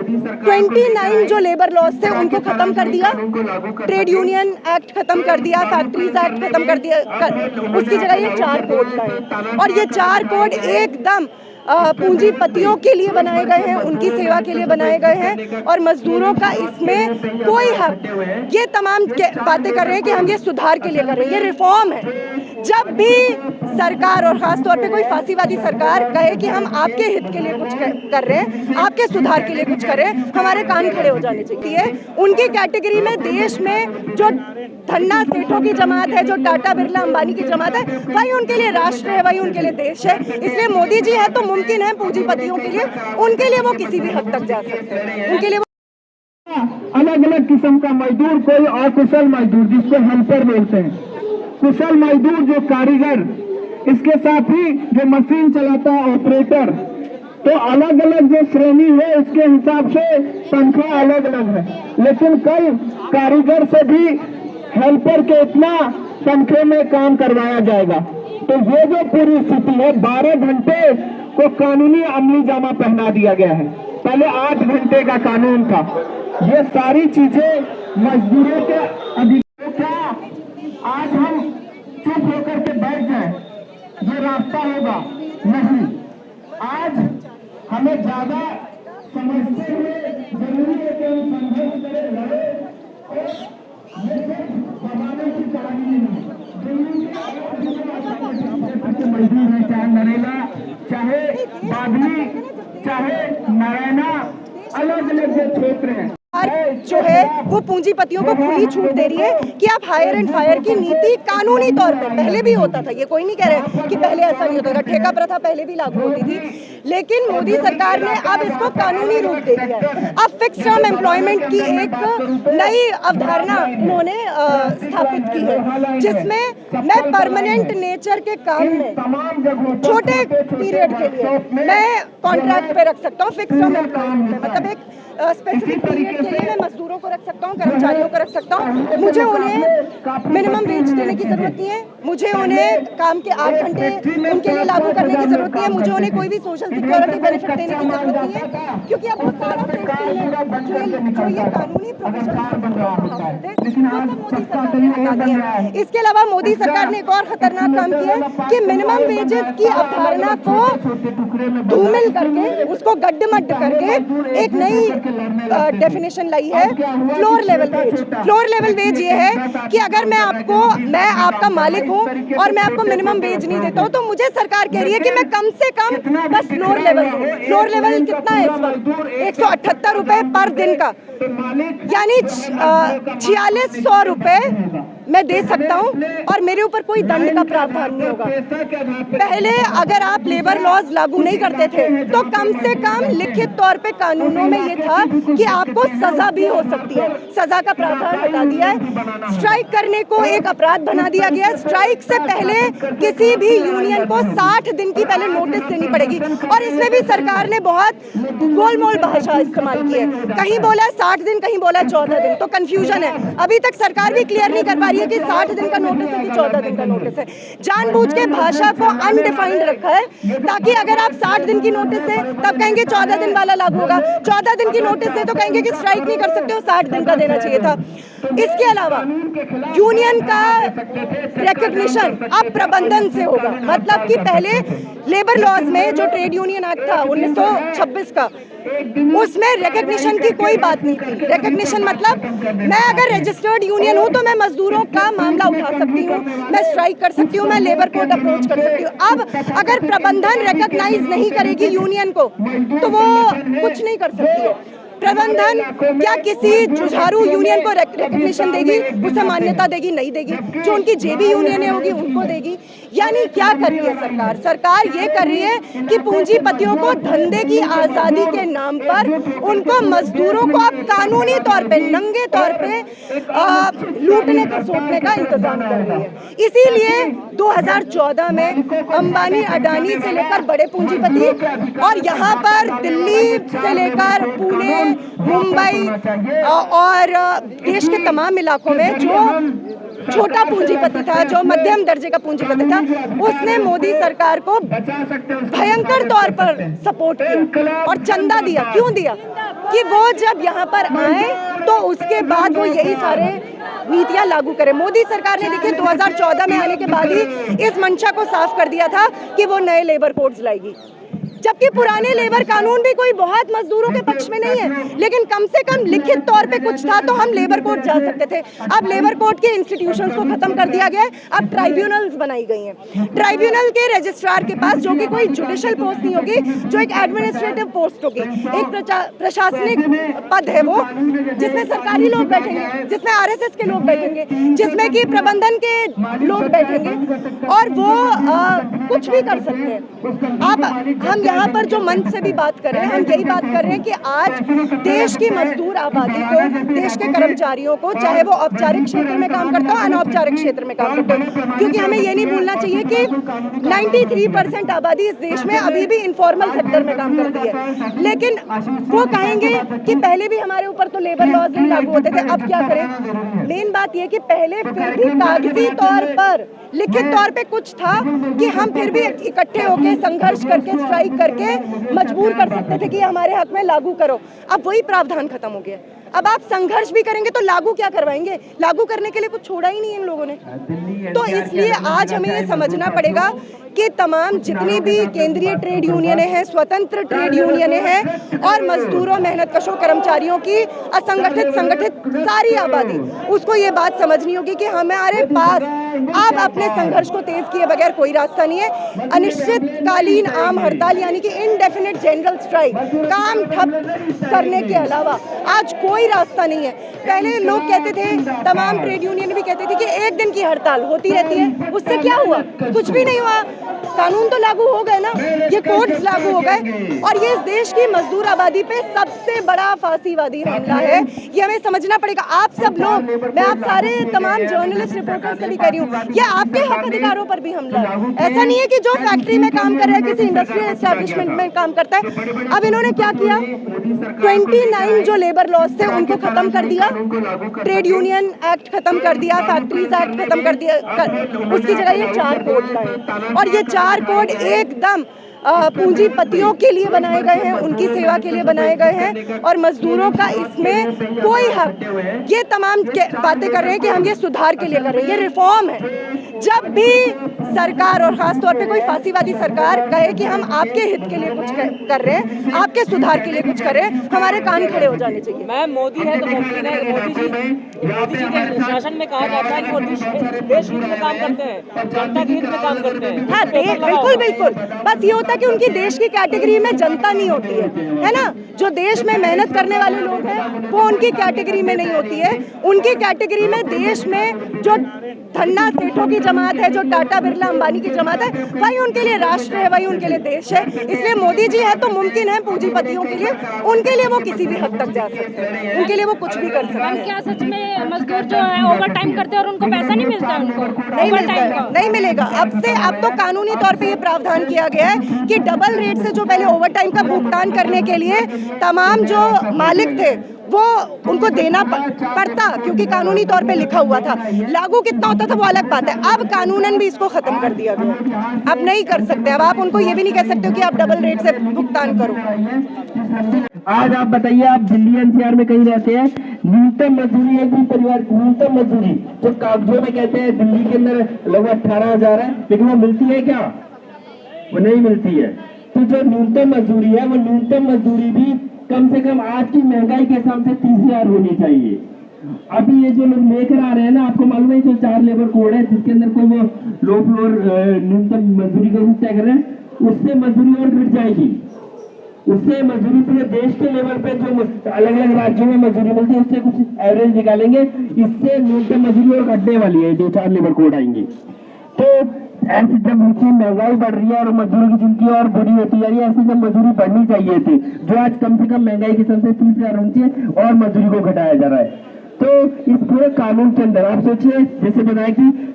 29 जो labour laws थे उनको खत्म कर दिया, ट्रेड यूनियन एक्ट खत्म कर दिया, फैक्ट्रीज एक्ट खत्म कर दिया, उसकी जगह ये 4 कोड लाए। और ये 4 कोड एकदम पूंजीपतियों के लिए बनाए गए हैं, उनकी सेवा के लिए बनाए गए हैं और मजदूरों का इसमें कोई हक। ये तमाम बातें कर रहे हैं कि हम ये सुधार के लिए कर रहे हैं, ये रिफॉर्म है। जब भी सरकार और खासतौर पे कोई फांसीवादी सरकार कहे कि हम आपके हित के लिए कुछ कर रहे हैं, आपके सुधार के लिए कुछ कर रहे हैं, हमारे कान खड़े हो जाने चाहिए। उनकी कैटेगरी में देश में जो धन्ना सेठों की जमात है, जो टाटा बिरला अंबानी की जमात है, वही उनके लिए राष्ट्र है, वही उनके लिए देश है। इसलिए मोदी जी है तो मुमकिन है पूंजीपतियों के लिए, उनके लिए वो किसी भी हद तक जा सकते हैं। उनके लिए अलग अलग किस्म का मजदूर, कोई अकुशल मजदूर जिसको हेल्पर बोलते हैं, कुशल मजदूर जो कारीगर, इसके साथ ही जो मशीन चलाता है ऑपरेटर, तो अलग अलग जो श्रेणी है उसके हिसाब से तनख्वाह अलग अलग है। लेकिन कल कारीगर से भी हेल्पर के इतना तनख्वाह में काम करवाया जाएगा। तो ये जो पूरी स्थिति है, 12 घंटे को कानूनी अमली जामा पहना दिया गया है, पहले 8 घंटे का कानून था। ये सारी चीजें मजदूरों के अधिकारों का, आज हम चुप होकर के बैठ जाए ये रास्ता होगा नहीं। आज हमें ज्यादा समझते हुए जरूरी है कि हम संघर्ष करें, लड़े, और ये सिर्फ दबाने की कहानी नहीं। मजदूर है, चाहे नरेला, चाहे बादली, चाहे नारायणा, अलग अलग जो क्षेत्र हैं जो है वो पूंजीपतियों को खुली छूट दे रही है कि आप हायर एंड फायर की नीति कानूनी तौर पे, पहले भी होता था, ये कोई नहीं कह रहे कि पहले ऐसा नहीं होता था, ठेका प्रथा पहले भी लागू होती थी, लेकिन मोदी सरकार ने अब इसको कानूनी रूप दे दिया है। अब फिक्स टर्म एम्प्लॉयमेंट की एक नई अवधारणा उन्होंने स्थापित की है, जिसमें मैं परमानेंट नेचर के काम में छोटे पीरियड के लिए मैं कॉन्ट्रैक्ट पे रख सकता हूँ, फिक्स टर्म एम्प्लॉयमेंट में, मतलब एक स्पेसिफिक पीरियड के लिए मैं मजदूरों को रख सकता हूँ, कर्मचारियों को रख सकता हूँ। मुझे उन्हें मिनिमम वेज देने की जरूरत नहीं है, मुझे उन्हें काम के 8 घंटे उनके लिए लागू करने की जरूरत नहीं है, मुझे उन्हें कोई भी सोशल सिक्योरिटी बेनिफिट देने की जरूरत नहीं है, क्योंकि अब बहुत सारा जो ये कानूनी प्रोविजन। इसके अलावा मोदी सरकार ने एक और खतरनाक काम किया है कि मिनिमम वेजेस की अवधारणा को धूमिल करके, उसको गड्ढमड्ढ करके एक नई डेफिनेशन लाई है, floor level wage. Floor level wage ये है कि अगर मैं आपका मालिक हूँ और मैं आपको मिनिमम वेज नहीं देता हूँ, तो मुझे सरकार कह रही है कि मैं कम से कम बस फ्लोर लेवल दूँ। फ्लोर लेवल कितना है इस वक्त? 178 रुपए पर दिन का, यानी 4600 रुपए मैं दे सकता हूँ और मेरे ऊपर कोई दंड का प्रावधान नहीं होगा। पहले अगर आप लेबर लॉज लागू नहीं करते थे तो कम से कम लिखित तौर पे कानूनों में ये था कि आपको सजा भी हो सकती है, सजा का प्रावधान हटा दिया है। स्ट्राइक करने को एक अपराध बना दिया गया। स्ट्राइक से पहले किसी भी यूनियन को 60 दिन की पहले नोटिस देनी पड़ेगी, और इसमें भी सरकार ने बहुत गोलमोल भाषा इस्तेमाल की है, कहीं बोला 60 दिन, कहीं बोला 14 दिन, तो कंफ्यूजन है। अभी तक सरकार भी क्लियर नहीं कर पा रही है कि 60 दिन का नोटिस है कि 14 दिन का नोटिस है। जानबूझ के भाषा को अनडिफाइंड रखा है ताकि अगर आप 60 दिन की नोटिस है तब कहेंगे 14 दिन वाला लागू होगा, 14 दिन की नोटिस है तो कहेंगे कि स्ट्राइक नहीं कर सकते हो, 60 दिन का देना चाहिए था। इसके अलावा यूनियन का रिकॉग्निशन अब प्रबंधन से होगा, मतलब कि पहले लेबर लॉज में जो ट्रेड यूनियन एक्ट था 1926 का, उसमें रिकॉग्निशन की कोई बात नहीं थी। रिकॉग्निशन मतलब मैं अगर रजिस्टर्ड यूनियन हूं तो मैं मजदूरों का मामला उठा सकती हूँ, मैं स्ट्राइक कर सकती हूँ, मैं लेबर कोर्ट अप्रोच कर सकती हूँ। अब अगर प्रबंधन रिकॉग्नाइज नहीं करेगी यूनियन को तो वो कुछ नहीं कर सकती है। प्रबंधन क्या किसी जुझारू यूनियन को रिकॉग्निशन देगी, उसे मान्यता देगी? नहीं देगी। जो उनकी जेबी यूनियनें होगी उनको देगी। यानी क्या कर रही है सरकार? सरकार ये कर रही है कि पूंजीपतियों को धंधे की आजादी के नाम पर उनको मजदूरों को अब कानूनी तौर पे, नंगे तौर पे लूटने खसोटने का इंतजाम कर रही है। इसीलिए 2014 में अंबानी, अडानी से लेकर बड़े पूंजीपति और यहाँ पर दिल्ली से लेकर पुणे, मुंबई और देश के तमाम इलाकों में जो छोटा पूंजीपति था, जो मध्यम दर्जे का पूंजीपति था, उसने मोदी सरकार को भयंकर तौर पर सपोर्ट किया और चंदा दिया। क्यों दिया? कि वो जब यहाँ पर आए तो उसके बाद वो यही सारे नीतियां लागू करें। मोदी सरकार ने देखिए 2014 में आने के बाद ही इस मंशा को साफ कर दिया था कि वो नए लेबर कोड्स लाएगी, जबकि पुराने लेबर कानून भी कोई बहुत मजदूरों के पक्ष में नहीं है, लेकिन कम से कम लिखित तौर पे कुछ था तो हम लेबर कोर्ट जा सकते थे। अब लेबर कोर्ट के इंस्टीट्यूशंस को खत्म कर दिया गया है, अब ट्राइब्यूनल्स बनाई गई हैं। ट्राइब्यूनल के रजिस्ट्रार के पास, जो कि कोई जुडिशियल पोस्ट नहीं होगी, जो एक एडमिनिस्ट्रेटिव पोस्ट होगी, एक प्रशासनिक पद है वो, जिसमें सरकारी लोग बैठेंगे, जिसमें आरएसएस के लोग बैठेंगे, जिसमें कि प्रबंधन के लोग बैठेंगे और वो कुछ भी कर सकते हैं। अब हम यहाँ पर जो मंच से भी बात कर रहे हैं, हम यही बात कर रहे हैं कि आज देश की मजदूर आबादी को, देश के कर्मचारियों को, चाहे वो औपचारिक क्षेत्र में काम करता हो, अनौपचारिक क्षेत्र में काम करता हो, क्योंकि हमें ये नहीं भूलना चाहिए कि 93% आबादी इस देश में अभी भी इनफॉर्मल सेक्टर में काम करती है। लेकिन वो कहेंगे कि पहले भी हमारे ऊपर तो लेबर लॉज नहीं लागू होते थे, अब क्या करें? मेन बात यह कि पहले फिर भी कागजी तौर पर, लिखित तौर पे कुछ था कि हम फिर भी इकट्ठे होकर संघर्ष करके, स्ट्राइक करके मजबूर कर सकते थे कि हमारे हक में लागू करो। अब वही प्रावधान खत्म हो गया। अब आप संघर्ष भी करेंगे तो लागू क्या करवाएंगे? लागू करने के लिए कुछ छोड़ा ही नहीं इन लोगों ने। तो इसलिए आज हमें ये समझना पड़ेगा कि तमाम जितनी भी केंद्रीय ट्रेड यूनियनें हैं, स्वतंत्र ट्रेड यूनियनें हैं और मजदूरों, मेहनतकशों, कर्मचारियों की असंगठित, संगठित सारी आबादी, उसको ये बात समझनी होगी कि हमारे पास अब अपने संघर्ष को तेज किए बगैर कोई रास्ता नहीं है। अनिश्चितकालीन आम हड़ताल यानी कि इनडेफिनिट जनरल स्ट्राइक, काम ठप करने के अलावा आज कोई रास्ता नहीं है। पहले लोग कहते थे, तमाम ट्रेड यूनियन भी कहते थे कि एक दिन की हड़ताल होती रहती है, उससे क्या हुआ? कुछ भी नहीं हुआ। कानून तो लागू हो गए ना, ये कोड्स लागू हो गए और ये इस देश की मजदूर आबादी पे सबसे बड़ा फांसीवादी हमला है। ये हमें समझना पड़ेगा। आप सब लोग, मैं आप सारे तमाम जर्नलिस्ट, रिपोर्टर से भी कह रही हूँ, ये आपके हक अधिकारों पर भी हमला है। ऐसा नहीं है कि जो फैक्ट्री में काम कर रहा है, किसी इंडस्ट्रियल एस्टेब्लिशमेंट में काम करता है। अब इन्होंने क्या किया? 29 जो लेबर लॉज थे उनको खत्म कर दिया, ट्रेड यूनियन एक्ट खत्म कर दिया, फैक्ट्रीज एक्ट खत्म कर दिया, उसकी जगह ये 4 कोड लाए और ये 4 कोड एकदम पूंजीपतियों के लिए बनाए गए हैं, उनकी सेवा के लिए बनाए गए हैं और मजदूरों का इसमें कोई हक। ये तमाम बातें कर रहे हैं कि हम ये सुधार के लिए कर रहे हैं, ये रिफॉर्म है। जब भी सरकार और खासतौर पे कोई फांसीवादी सरकार कहे कि हम आपके हित के लिए कुछ कर रहे हैं, आपके सुधार के लिए कुछ कर रहे हैं, हमारे कान खड़े हो जाने चाहिए। मैम, मोदी है तो मुमकिन है मोदी जी के शासन में कहा जाता है कि वो देश हित में काम करते हैं, जनता के हित में काम करते हैं। हाँ, बिल्कुल बिल्कुल। बस ये होता है कि उनकी देश की कैटेगरी में जनता नहीं होती है ना? जो देश में मेहनत करने वाले लोग हैं वो उनकी कैटेगरी में नहीं होती है। उनकी कैटेगरी में देश में जो धन्ना सेठों की जमात है, जो टाटा बिरला अंबानी की जमात है, वही उनके लिए राष्ट्र है, वही उनके लिए देश है। इसलिए मोदी जी है तो मुमकिन है पूंजीपतियों के लिए, उनके लिए वो किसी भी हद तक जा सकते हैं, उनके लिए वो कुछ भी कर सकते हैं। क्या सच में मजदूर जो है ओवर टाइम करते हैं और उनको पैसा नहीं मिलता है? उनको नहीं मिलता, नहीं मिलेगा। अब तो कानूनी तौर पे ये प्रावधान किया गया है कि डबल रेट से जो पहले ओवर टाइम का भुगतान करने के लिए तमाम जो मालिक थे वो उनको देना पड़ता, क्योंकि कानूनी तौर पे लिखा हुआ था। लागू कितना होता था वो अलग बात है। अब कानूनन भी इसको खत्म कर दिया गया। अब नहीं कर सकते। अब आप उनको ये भी नहीं कह सकते हो कि आप डबल रेट से भुगतान करो। आज आप बताइए, आप दिल्ली एनसीआर में कहीं रहते हैं, न्यूनतम मजदूरी एक भी परिवार, न्यूनतम मजदूरी जो कागजों में कहते हैं दिल्ली के अंदर लगभग 18,000 है, लेकिन वो मिलती है क्या? वो नहीं मिलती है। तो जो न्यूनतम मजदूरी है, वो न्यूनतम मजदूरी भी कम से कम आज की महंगाई के हिसाब से 30,000 होनी चाहिए। अभी ये जो लोग लेकर आ रहे हैं ना, आपको मालूम है जो 4 लेबर कोड है जिसके अंदर कोई वो लो फ्लोर न्यूनतम मजदूरी का रूप तय कर रहे हैं, उससे मजदूरी और घट जाएगी। उससे मजदूरी पूरे देश के लेवल पे जो अलग अलग राज्यों में मजदूरी मिलती है उससे कुछ एवरेज निकालेंगे, इससे न्यूनतम मजदूरी और घटने वाली है जो 4 लेबर कोड आएंगे। तो ऐसी जब नीचे महंगाई बढ़ रही है और मजदूरी की जिंदगी और बुरी होती जा रही है, ऐसी जब मजदूरी बढ़नी चाहिए थी, जो आज कम से कम महंगाई के सबसे 30,000 होनी चाहिए और मजदूरी को घटाया जा रहा है। तो इस पूरे कानून के अंदर आप सोचिए, जैसे बताया कि